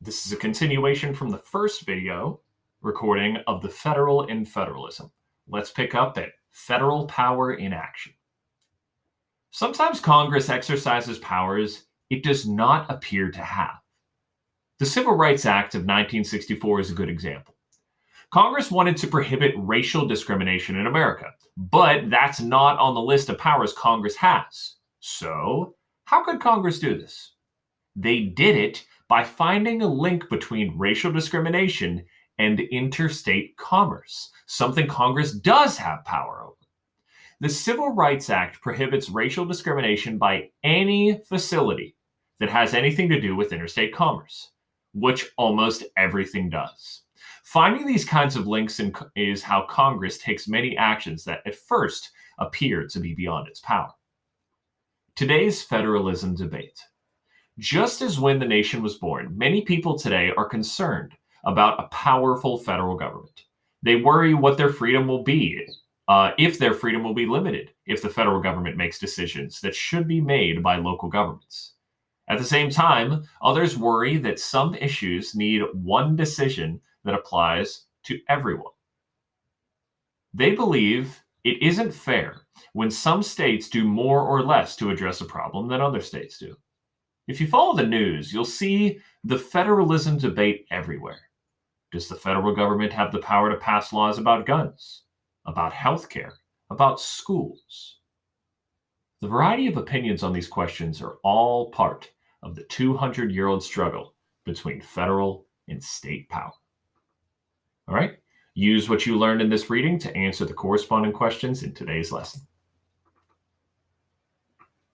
This is a continuation from the first video recording of the federal in federalism. Let's pick up at federal power in action. Sometimes Congress exercises powers it does not appear to have. The Civil Rights Act of 1964 is a good example. Congress wanted to prohibit racial discrimination in America, but that's not on the list of powers Congress has. So, how could Congress do this? They did it by finding a link between racial discrimination and interstate commerce, something Congress does have power over. The Civil Rights Act prohibits racial discrimination by any facility that has anything to do with interstate commerce, which almost everything does. Finding these kinds of links is how Congress takes many actions that at first appear to be beyond its power. Today's federalism debate. Just as when the nation was born, many people today are concerned about a powerful federal government. They worry what their freedom will be, if their freedom will be limited, if the federal government makes decisions that should be made by local governments. At the same time, others worry that some issues need one decision that applies to everyone. They believe it isn't fair when some states do more or less to address a problem than other states do. If you follow the news, you'll see the federalism debate everywhere. Does the federal government have the power to pass laws about guns, about healthcare, about schools? The variety of opinions on these questions are all part of the 200-year-old struggle between federal and state power. All right, use what you learned in this reading to answer the corresponding questions in today's lesson.